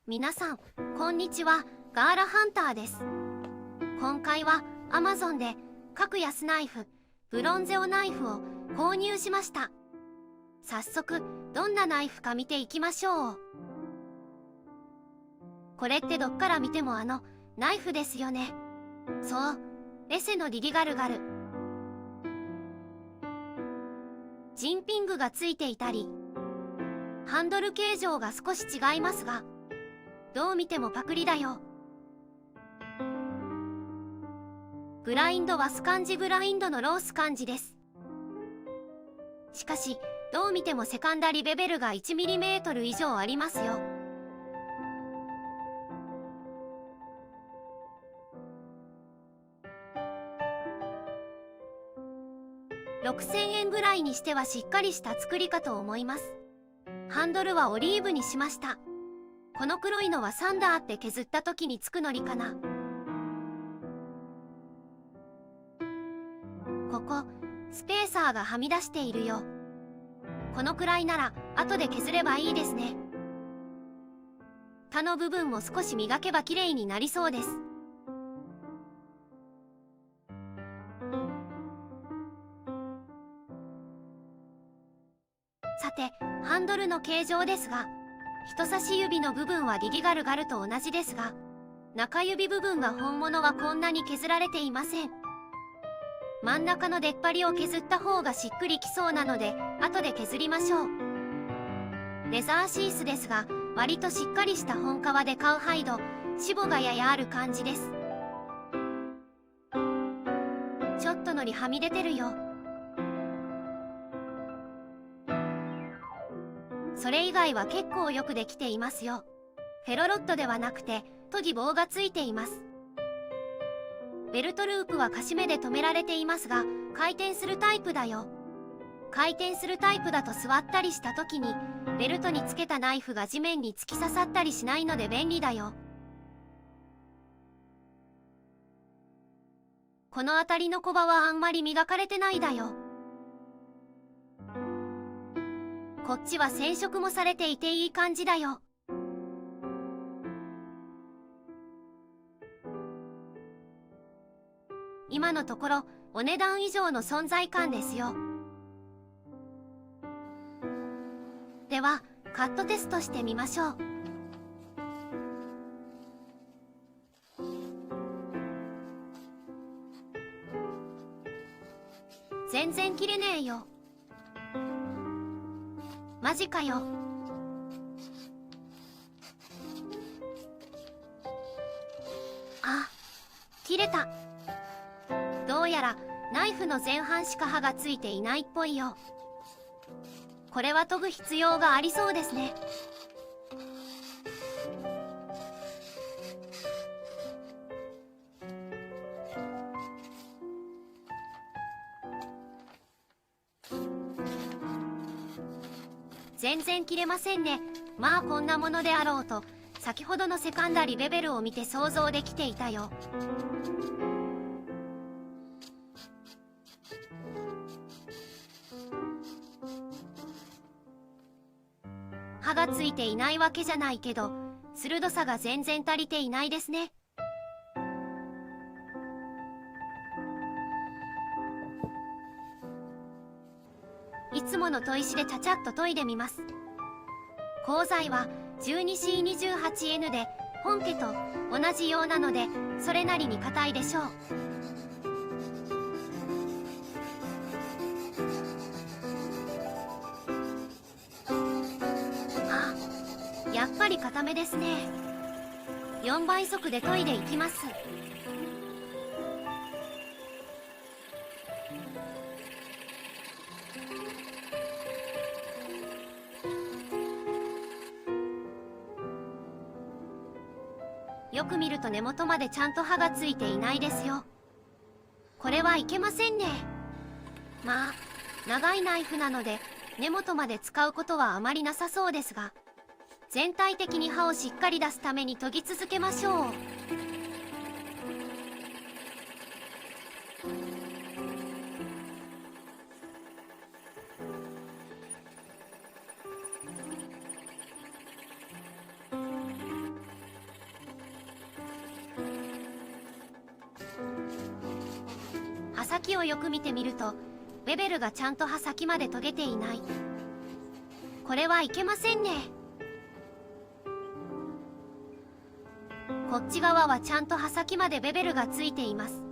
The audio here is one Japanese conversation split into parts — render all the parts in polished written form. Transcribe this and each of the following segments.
皆さん、こんにちは。ガーラハンターです。今回は Amazon で格安ナイフ、ブロンゼオナイフを購入しました。早速、どんなナイフか見ていきましょう。これってどっから見てもナイフですよね。そう、エセのリリガルガル。ジンピングがついていたり、ハンドル形状が少し違いますが、どう見てもパクリだよ。グラインドはスカンジグラインドのロースカンジです。しかし、どう見てもセカンダリベベルが 1mm 以上ありますよ。6000円ぐらいにしてはしっかりした作りかと思います。ハンドルはオリーブにしました。この黒いのはサンダーって削った時につくのりかな。ここ、スペーサーがはみ出しているよ。このくらいなら後で削ればいいですね。他の部分も少し磨けば綺麗になりそうです。さて、ハンドルの形状ですが、人差し指の部分はリリガルガルと同じですが、中指部分が本物はこんなに削られていません。真ん中の出っ張りを削った方がしっくりきそうなので、後で削りましょう。レザーシースですが、割としっかりした本革でカウハイド、脂肪がややある感じです。ちょっとのりはみ出てるよ。それ以外は結構よくできていますよ。フェロロットではなくて、研ぎ棒がついています。ベルトループはカシメで留められていますが、回転するタイプだよ。回転するタイプだと座ったりした時に、ベルトにつけたナイフが地面に突き刺さったりしないので便利だよ。この辺りのコバはあんまり磨かれてないだよ。こっちは染色もされていていい感じだよ。今のところお値段以上の存在感ですよ。ではカットテストしてみましょう。全然切れねえよ。マジかよ。あ、切れた。どうやらナイフの前半しか刃がついていないっぽいよ。これは研ぐ必要がありそうですね。全然切れませんね。まあこんなものであろうと、先ほどのセカンダリベベルを見て想像できていたよ。刃がついていないわけじゃないけど、鋭さが全然足りていないですね。いつもの砥石でちゃちゃっと研いでみます。鋼材は 12C28N で本家と同じようなので、それなりに硬いでしょう。あ、やっぱり硬めですね。4倍速で研いでいきます。よく見ると根元までちゃんと刃がついていないですよ。これはいけませんね。まあ、長いナイフなので根元まで使うことはあまりなさそうですが、全体的に刃をしっかり出すために研ぎ続けましょう。先をよく見てみるとベベルがちゃんと刃先まで研げていない。これはいけませんね。こっち側はちゃんと刃先までベベルがついています。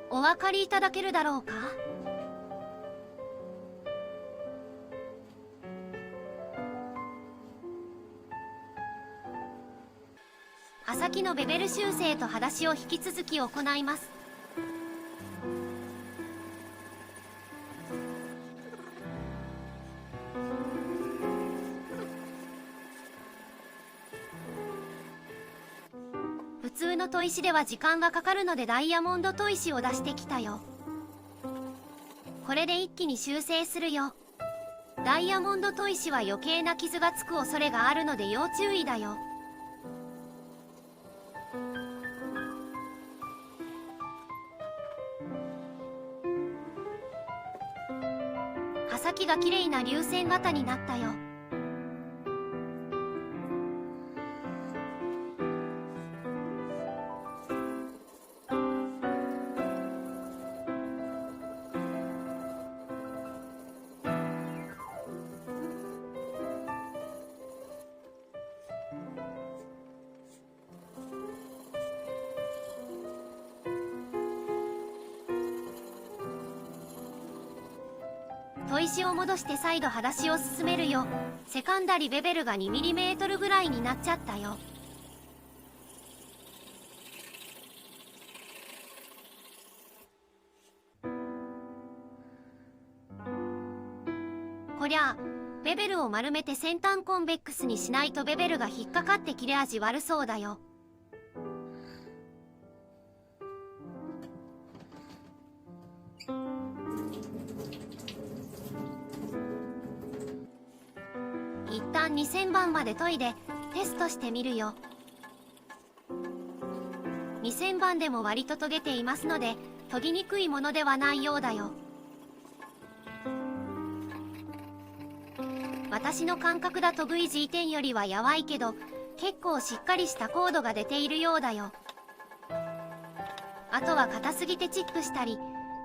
お分かりいただけるだろうか。刃先のベベル修正と刃出しを引き続き行います。普通の砥石では時間がかかるのでダイヤモンド砥石を出してきたよ。これで一気に修正するよ。ダイヤモンド砥石は余計な傷がつく恐れがあるので要注意だよ。刃先が綺麗な流線型になったよ。砥石を戻して再度刃出しを進めるよ。セカンダリベベルが 2mm ぐらいになっちゃったよ。こりゃあベベルを丸めて先端コンベックスにしないとベベルが引っかかって切れ味悪そうだよ。一旦2000番まで研いでテストしてみるよ。2000番でも割と研げていますので研ぎにくいものではないようだよ。私の感覚だと VG10 よりはやわいけど結構しっかりしたコードが出ているようだよ。あとは硬すぎてチップしたり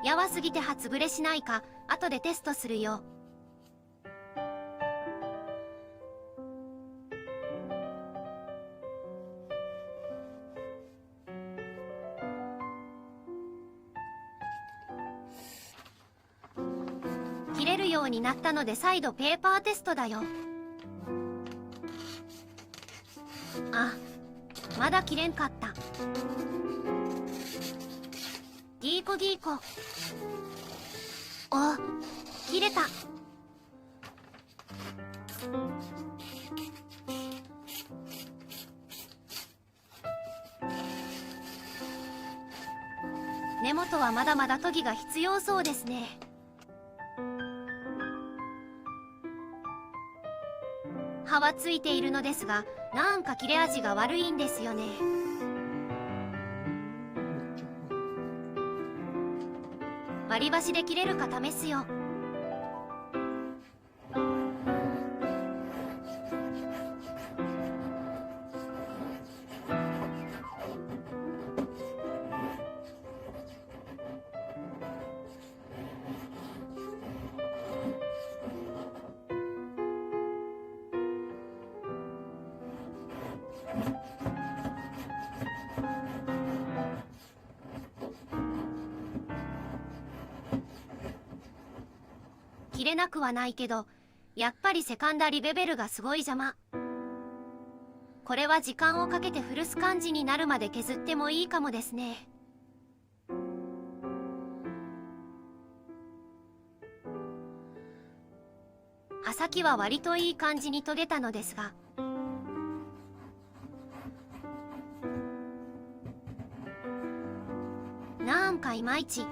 やわすぎて刃潰れしないか後でテストするよ。切れるようになったので再度ペーパーテストだよ。あ、まだ切れんかった。ギーコギーコ。お、切れた。根元はまだまだ研ぎが必要そうですね。刃はついているのですが、なんか切れ味が悪いんですよね。割り箸で切れるか試すよ。切れなくはないけど、やっぱりセカンダリベベルがすごい邪魔。これは時間をかけてフルス感じになるまで削ってもいいかもですね。刃先は割といい感じに研げたのですが、なんかいまいち。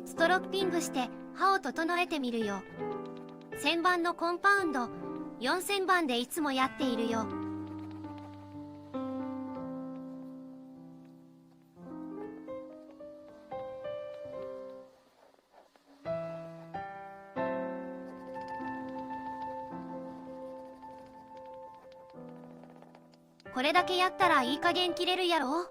ストロッピングして刃を整えてみるよ。1000番のコンパウンド、4000番でいつもやっているよ。これだけやったらいい加減切れるやろ。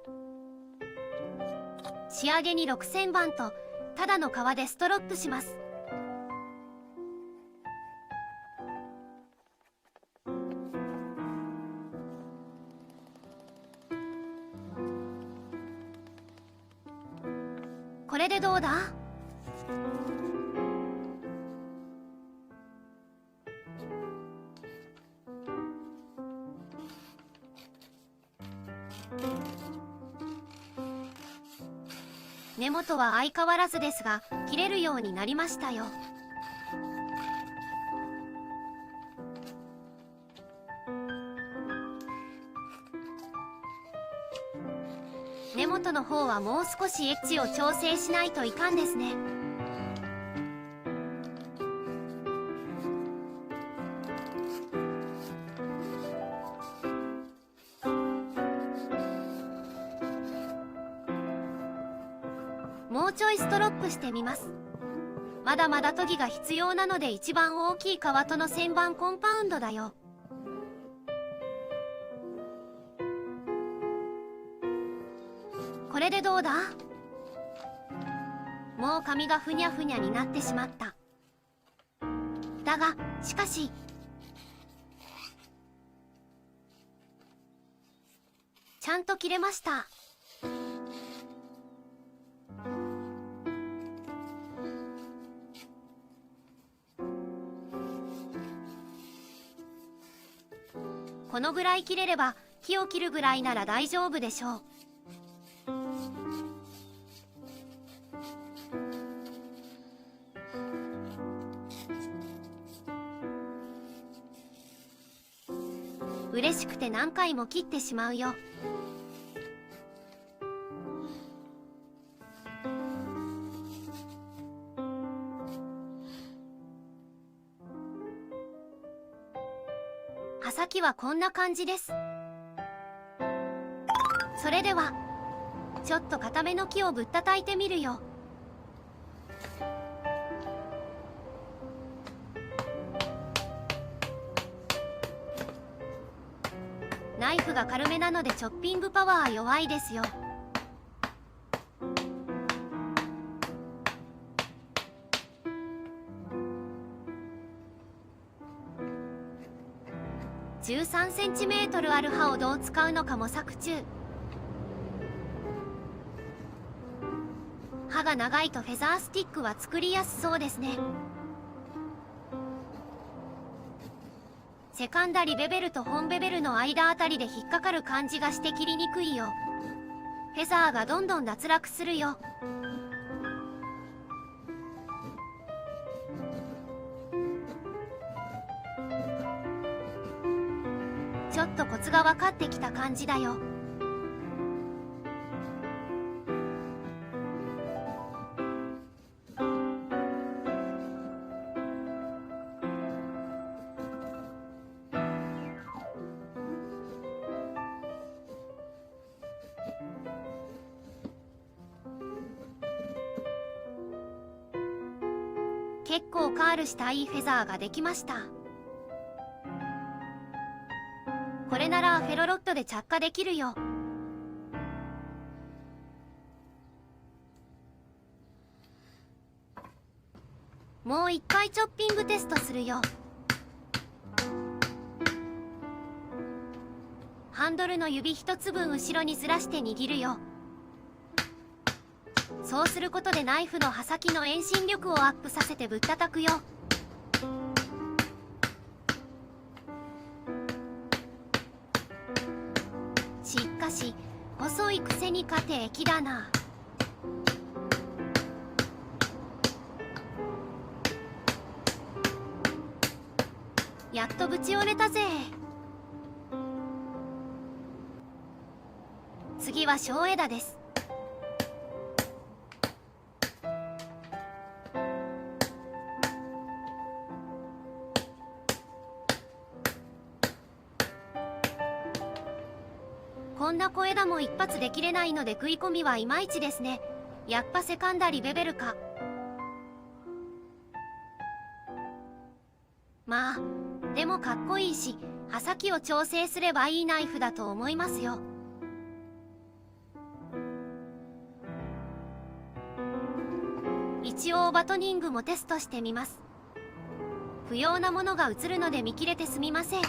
仕上げに6000番とただの革でストロップします。これでどうだ？根元は相変わらずですが、切れるようになりましたよ。根元の方はもう少しエッジを調整しないといかんですね。もうちょいストロップしてみます。まだまだ研ぎが必要なので一番大きい革との旋盤コンパウンドだよ。これでどうだ？もう紙がふにゃふにゃになってしまった。だが、しかしちゃんと切れました。このぐらい切れれば木を切るぐらいなら大丈夫でしょう。嬉しくて何回も切ってしまうよ。刃先はこんな感じです。それではちょっと固めの木をぶったたいてみるよ。ナイフが軽めなのでチョッピングパワー弱いですよ。13cm ある刃をどう使うのか模索中。刃が長いとフェザースティックは作りやすそうですね。セカンダリベベルと本ベベルの間あたりで引っかかる感じがして切りにくいよ。フェザーがどんどん脱落するよ。ちょっとコツが分かってきた感じだよ。結構カールしたいいフェザーができました。これならフェロロットで着火できるよ。もう一回チョッピングテストするよ。ハンドルの指一つ分後ろにずらして握るよ。そうすることでナイフの刃先の遠心力をアップさせてぶったたくよ。しかし細いくせに家庭的だな。やっとぶち折れたぜ。次は小枝です。こんな小枝も一発で切れないので食い込みはいまいちですね。やっぱセカンダリベベルか。まあでもかっこいいし刃先を調整すればいいナイフだと思いますよ。一応バトニングもテストしてみます。不要なものが映るので見切れてすみません。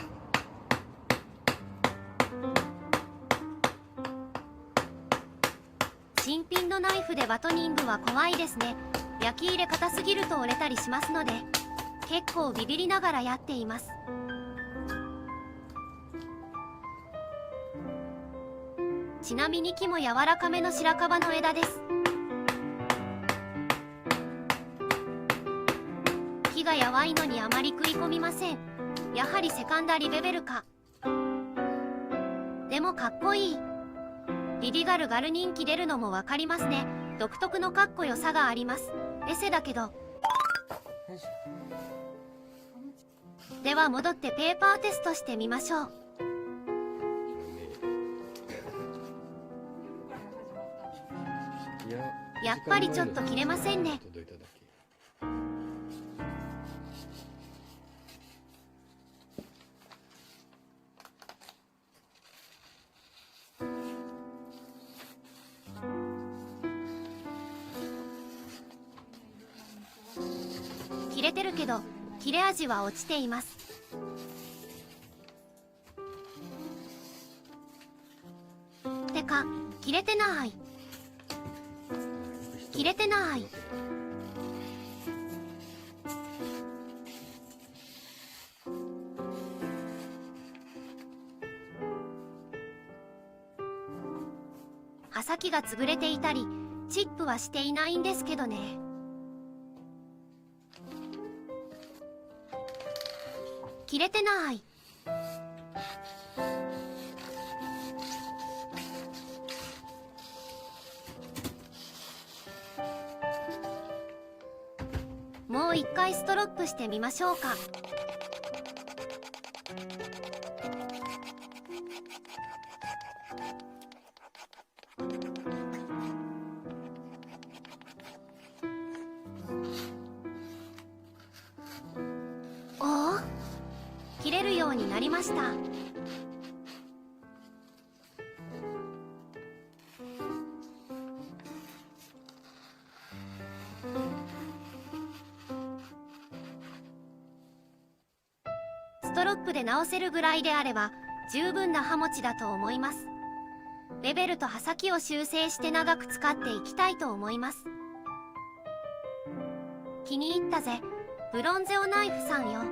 新品のナイフでバトニングは怖いですね。焼き入れ硬すぎると折れたりしますので、結構ビビりながらやっています。ちなみに木も柔らかめの白樺の枝です。木がやわいのにあまり食い込みません。やはりセカンダリベベルか。でもかっこいい。リリガルガル人気出るのもわかりますね。独特のかっこよさがあります。エセだけど。では戻ってペーパーテストしてみましょう。やっぱりちょっと切れませんね。切れてるけど切れ味は落ちています。てか切れてない。切れてない。刃先が潰れていたりチップはしていないんですけどね。切れてない。もう一回ストロップしてみましょうか。おお、切れるようになりました。ストロップで直せるぐらいであれば十分な刃持ちだと思います。ベベルと刃先を修正して長く使っていきたいと思います。気に入ったぜ、ブロンゼオナイフさんよ。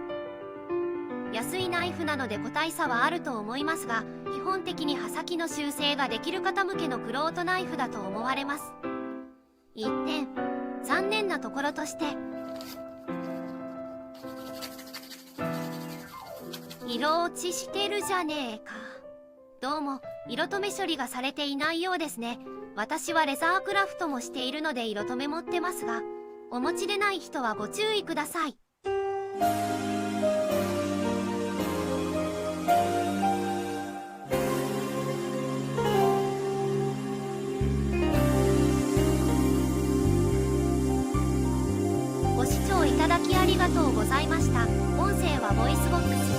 安いナイフなので個体差はあると思いますが、基本的に刃先の修正ができる方向けの玄人ナイフだと思われます。一点残念なところとして、色落ちしてるじゃねえか。どうも色止め処理がされていないようですね。私はレザークラフトもしているので色止め持ってますが、お持ちでない人はご注意ください。ご視聴いただきありがとうございました。音声はボイスボックス